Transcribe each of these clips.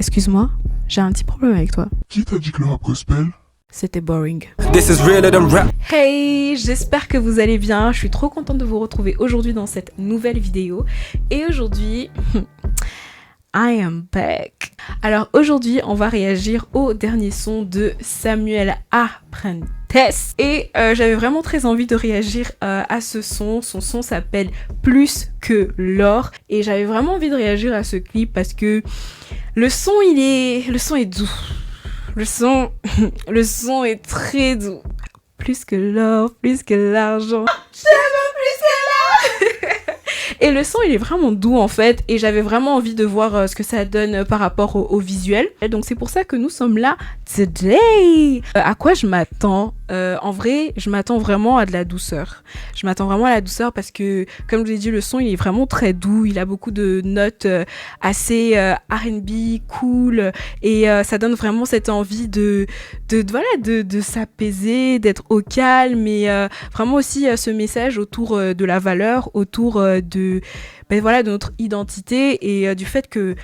Excuse-moi, j'ai un petit problème avec toi. Qui t'a dit que le rap gospel? C'était boring. This is realer than rap. Hey, j'espère que vous allez bien. Je suis trop contente de vous retrouver aujourd'hui dans cette nouvelle vidéo. Et aujourd'hui, I am back. Alors aujourd'hui, on va réagir au dernier son de Samuel Apprentice. Et j'avais vraiment très envie de réagir à ce son. Son son s'appelle Plus que l'or. Et j'avais vraiment envie de réagir à ce clip parce que le son est doux. Le son est très doux. Plus que l'or, plus que l'argent. Je veux plus que l'or. Et le son, il est vraiment doux en fait. Et j'avais vraiment envie de voir ce que ça donne par rapport au visuel. Et donc c'est pour ça que nous sommes là today. À quoi je m'attends? En vrai, je m'attends vraiment à de la douceur. Je m'attends vraiment à la douceur parce que, comme je vous ai dit, le son, il est vraiment très doux. Il a beaucoup de notes assez R&B, cool. Et ça donne vraiment cette envie de s'apaiser, d'être au calme. Mais vraiment aussi ce message autour de la valeur, autour de notre identité et du fait que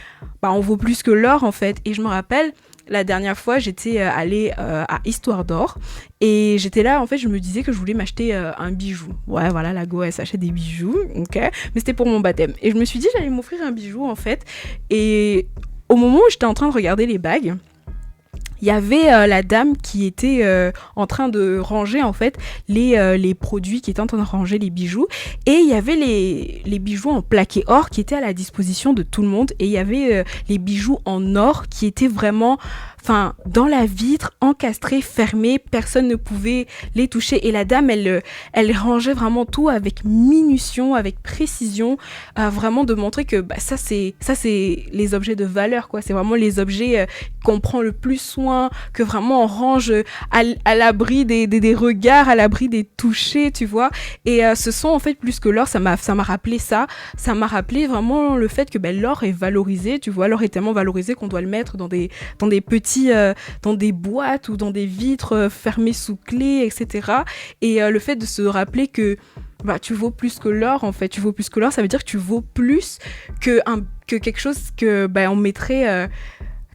on vaut plus que l'or en fait. Et je me rappelle, la dernière fois, j'étais allée à Histoire d'Or et j'étais là, en fait, je me disais que je voulais m'acheter un bijou. Ouais, voilà, la go, elle s'achète des bijoux, ok. Mais c'était pour mon baptême. Et je me suis dit, j'allais m'offrir un bijou, en fait. Et au moment où j'étais en train de regarder les bagues, il y avait la dame qui était en train de ranger en fait les produits, qui était en train de ranger les bijoux, et il y avait les bijoux en plaqué or qui étaient à la disposition de tout le monde, et il y avait les bijoux en or qui étaient vraiment dans la vitre, encastrés, fermés, personne ne pouvait les toucher. Et la dame, elle rangeait vraiment tout avec minution, avec précision, vraiment de montrer que ça c'est les objets de valeur, quoi. C'est vraiment les objets qu'on prend le plus soin, que vraiment on range à l'abri des regards, à l'abri des touchés, tu vois. Et ce son, en fait, plus que l'or, ça m'a rappelé ça. Ça m'a rappelé vraiment le fait que l'or est valorisé, tu vois. L'or est tellement valorisé qu'on doit le mettre dans des petits dans des boîtes ou dans des vitres fermées sous clé, etc. Et le fait de se rappeler que tu vaux plus que l'or, en fait. Tu vaux plus que l'or, ça veut dire que tu vaux plus que quelque chose que on mettrait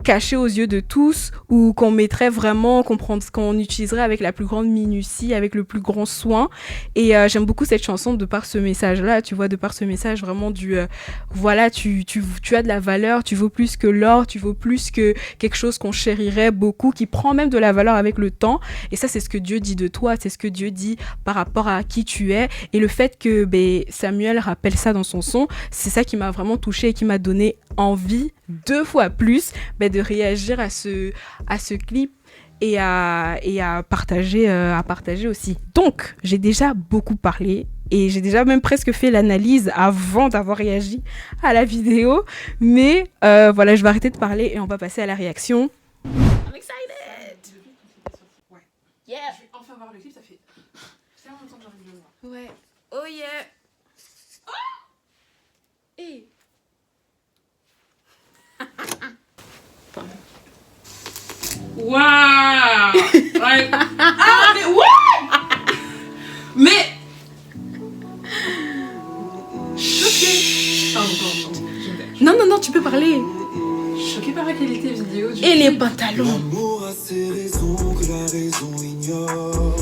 caché aux yeux de tous, ou qu'on mettrait vraiment, qu'on utiliserait avec la plus grande minutie, avec le plus grand soin. Et j'aime beaucoup cette chanson de par ce message-là, tu vois, de par ce message vraiment du tu as de la valeur, tu vaux plus que l'or, tu vaux plus que quelque chose qu'on chérirait beaucoup, qui prend même de la valeur avec le temps. Et ça, c'est ce que Dieu dit de toi, c'est ce que Dieu dit par rapport à qui tu es. Et le fait que Samuel rappelle ça dans son son, c'est ça qui m'a vraiment touchée et qui m'a donné envie 2 fois plus de réagir à ce clip et à partager aussi. Donc, j'ai déjà beaucoup parlé et j'ai déjà même presque fait l'analyse avant d'avoir réagi à la vidéo. Mais voilà, je vais arrêter de parler et on va passer à la réaction. I'm excited! Ouais. Yeah! Je vais enfin voir le clip, ça fait tellement longtemps que j'ai envie de le voir. Ouais. Oh yeah! Oh! Hey! Waouh! Ouais. Ah, mais what? Mais. Choqué. Pardon. Non, tu peux parler. Choqué par la qualité vidéo du Et les clip. pantalons. L'amour a ses raisons que la raison ignore.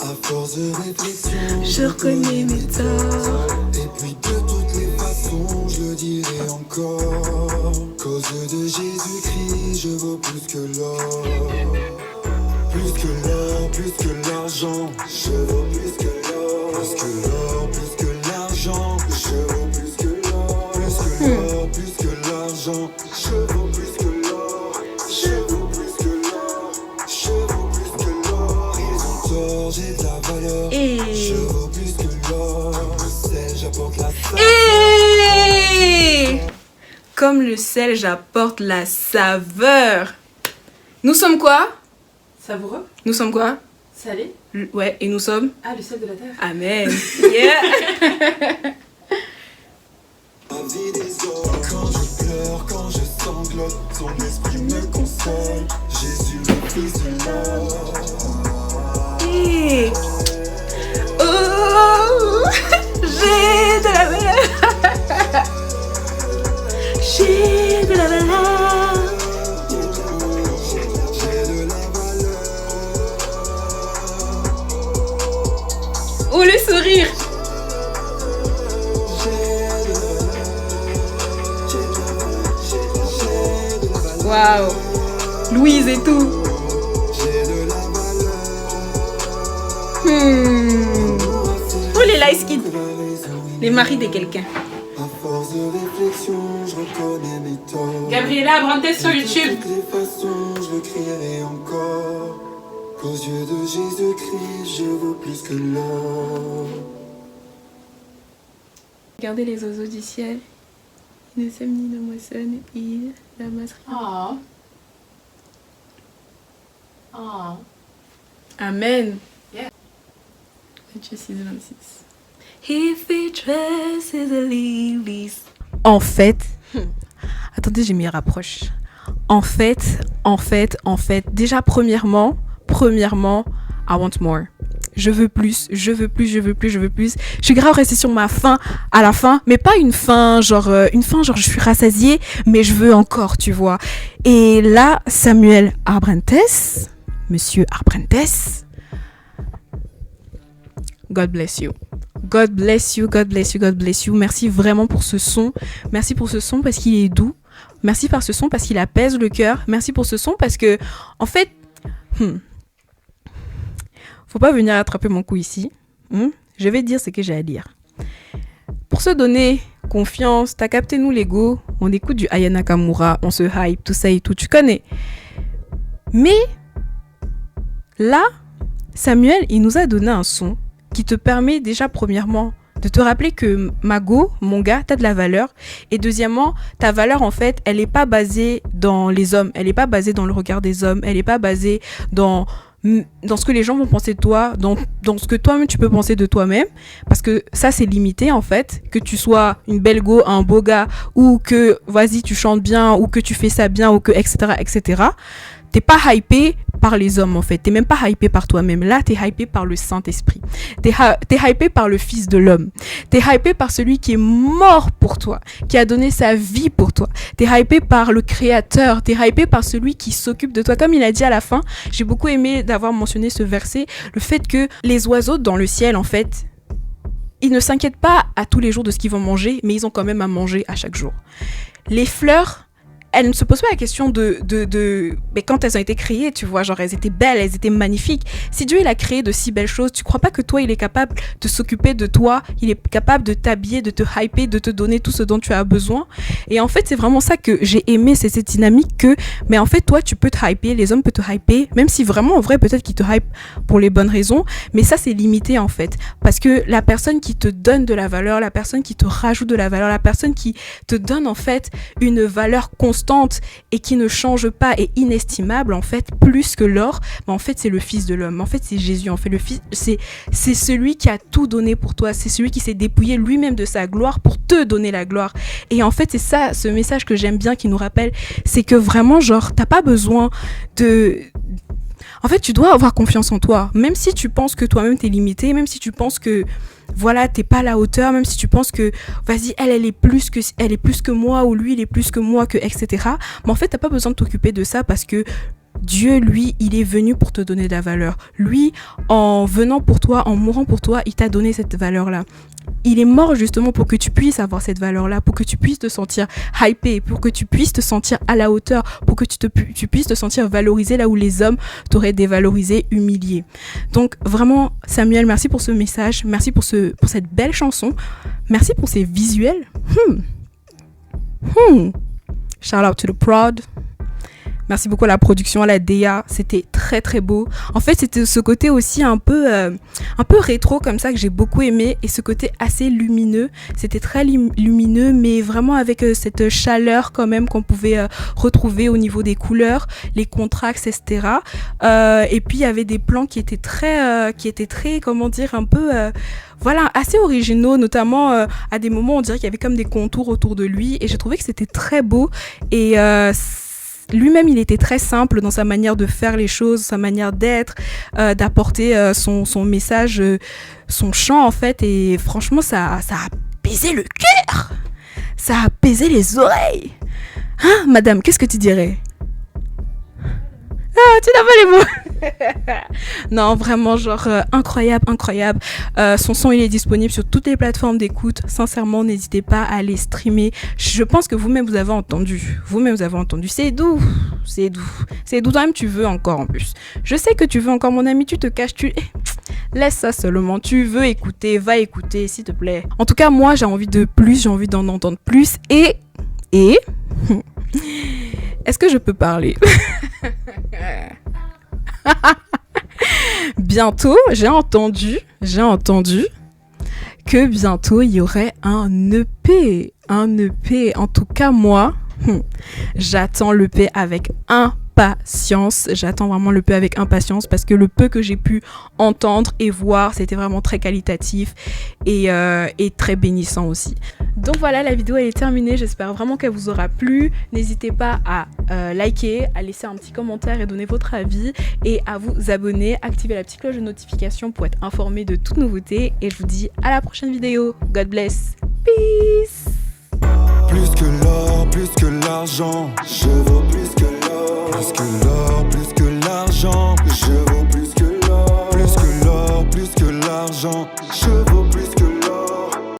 À force de réflexion, Je reconnais mes torts. Et puis de toutes les façons, je le dirai encore. Cause de Jésus-Christ, je vaux plus que l'or. Plus que l'or, plus que l'argent. Je vaux plus que l'or. Plus que l'or, plus que l'argent. Je vaux plus que l'or. Plus que l'or, plus que l'argent. Je vaux plus que l'or. Je vaux plus que l'or. Je vaux plus que l'or. Ils ont tort, j'ai de la valeur. Et... Je vaux plus que l'or. Le sel, j'apporte la saveur. Et... Comme le sel, j'apporte la saveur. Nous sommes quoi? Savoureux? Nous sommes quoi? Salé? Ouais, et nous sommes? Ah, le sel de la terre. Amen. Yeah. La vie des autres. Quand je pleure, quand je sanglote, son esprit me console. Jésus, le fils de l'or. Hey. Oh, j'ai de la valeur. J'ai de la valeur. Waouh. Louise et tout. Oh, les light skin. Les maris de quelqu'un. À force de réflexion, je reconnais mes torts. Gabriela Abrantes sur YouTube. De toutes les façons, je le crierai encore. Qu'aux yeux de Jésus-Christ, je vaux plus que l'or. Regardez les oiseaux du ciel. Ils ne sèment ni ne moissonnent, ils n'amassent rien. Oh. Oh. Amen. Yeah. Matthieu 6, 26. If he dresses the lilies. En fait, attendez, j'ai mis rapproche. En fait, déjà premièrement, I want more. Je veux plus. Je suis grave restée sur ma faim à la fin, mais pas une faim genre je suis rassasiée, mais je veux encore, tu vois. Et là, Samuel Arbrentes, Monsieur Arbrentes, God bless you. God bless you, God bless you, God bless you. Merci vraiment pour ce son. Merci pour ce son parce qu'il est doux. Merci par ce son parce qu'il apaise le cœur. Merci pour ce son parce que, en fait, faut pas venir attraper mon cou ici. Je vais dire ce que j'ai à dire. Pour se donner confiance, t'as capté nous l'ego, on écoute du Aya Nakamura, on se hype, tout ça et tout, tu connais. Mais là, Samuel, il nous a donné un son qui te permet déjà premièrement de te rappeler que Mago, mon gars, t'as de la valeur. Et deuxièmement, ta valeur en fait, elle n'est pas basée dans les hommes, elle n'est pas basée dans le regard des hommes, elle n'est pas basée dans ce que les gens vont penser de toi, dans ce que toi-même tu peux penser de toi-même, parce que ça c'est limité en fait, que tu sois une belle go, un beau gars, ou que vas-y tu chantes bien, ou que tu fais ça bien, ou que etc. T'es pas hypé par les hommes en fait, t'es même pas hypé par toi-même. Là t'es hypé par le Saint-Esprit, t'es hypé par le Fils de l'homme, t'es hypé par celui qui est mort pour toi, qui a donné sa vie pour toi, t'es hypé par le Créateur, t'es hypé par celui qui s'occupe de toi. Comme il a dit à la fin, j'ai beaucoup aimé d'avoir mentionné ce verset, le fait que les oiseaux dans le ciel en fait, ils ne s'inquiètent pas à tous les jours de ce qu'ils vont manger, mais ils ont quand même à manger à chaque jour. Les fleurs, elles ne se posent pas la question mais quand elles ont été créées, tu vois, genre elles étaient belles, elles étaient magnifiques. Si Dieu il a créé de si belles choses, tu crois pas que toi il est capable de s'occuper de toi, il est capable de t'habiller, de te hyper, de te donner tout ce dont tu as besoin. Et en fait c'est vraiment ça que j'ai aimé, c'est cette dynamique que, mais en fait toi tu peux te hyper, les hommes peuvent te hyper, même si vraiment en vrai peut-être qu'ils te hype pour les bonnes raisons, mais ça c'est limité en fait, parce que la personne qui te donne de la valeur, la personne qui te rajoute de la valeur, la personne qui te donne en fait une valeur constante et qui ne change pas et inestimable en fait plus que l'or, mais en fait c'est le Fils de l'homme, en fait c'est Jésus, en fait le Fils, c'est celui qui a tout donné pour toi, c'est celui qui s'est dépouillé lui-même de sa gloire pour te donner la gloire. Et en fait c'est ça, ce message que j'aime bien qui nous rappelle, c'est que vraiment genre t'as pas besoin de... En fait, tu dois avoir confiance en toi, même si tu penses que toi-même t'es limité, même si tu penses que voilà, t'es pas à la hauteur, même si tu penses que vas-y, elle est plus que moi, ou lui il est plus que moi, que etc. Mais en fait, t'as pas besoin de t'occuper de ça parce que Dieu, lui, il est venu pour te donner de la valeur. Lui, en venant pour toi, en mourant pour toi, il t'a donné cette valeur-là. Il est mort justement pour que tu puisses avoir cette valeur-là, pour que tu puisses te sentir hypé, pour que tu puisses te sentir à la hauteur, pour que tu puisses te sentir valorisé là où les hommes t'auraient dévalorisé, humilié. Donc vraiment, Samuel, merci pour ce message, merci pour cette belle chanson, merci pour ces visuels. Shout out to the prod. Merci beaucoup à la production, à la DA, c'était très très beau. En fait, c'était ce côté aussi un peu rétro comme ça que j'ai beaucoup aimé, et ce côté assez lumineux. C'était très lumineux, mais vraiment avec cette chaleur quand même qu'on pouvait retrouver au niveau des couleurs, les contrastes, etc. Et puis il y avait des plans qui étaient très, comment dire, un peu... voilà, assez originaux, notamment à des moments on dirait qu'il y avait comme des contours autour de lui, et j'ai trouvé que c'était très beau. Et lui-même, il était très simple dans sa manière de faire les choses, sa manière d'être, d'apporter son message, son chant en fait. Et franchement, ça a apaisé le cœur, ça a apaisé les oreilles. Hein, madame, qu'est-ce que tu dirais? Ah, tu n'as pas les mots. Non, vraiment, genre, incroyable, incroyable. Son son, il est disponible sur toutes les plateformes d'écoute. Sincèrement, n'hésitez pas à aller streamer. Je pense que vous-même, vous avez entendu. Vous-même, vous avez entendu. C'est doux. C'est doux. C'est doux. Toi-même, tu veux encore, en plus. Je sais que tu veux encore, mon ami. Tu te caches. Laisse ça seulement. Tu veux écouter. Va écouter, s'il te plaît. En tout cas, moi, j'ai envie de plus. J'ai envie d'en entendre plus. Et... Est-ce que je peux parler? Bientôt, j'ai entendu que bientôt il y aurait un EP. Un EP. En tout cas, moi, j'attends l'EP avec impatience. J'attends vraiment l'EP avec impatience parce que le peu que j'ai pu entendre et voir, c'était vraiment très qualitatif et très bénissant aussi. Donc voilà, la vidéo elle est terminée. J'espère vraiment qu'elle vous aura plu. N'hésitez pas à liker, à laisser un petit commentaire et donner votre avis et à vous abonner, activer la petite cloche de notification pour être informé de toutes nouveautés. Et je vous dis à la prochaine vidéo. God bless. Peace. Plus que l'or, plus que l'argent, je veux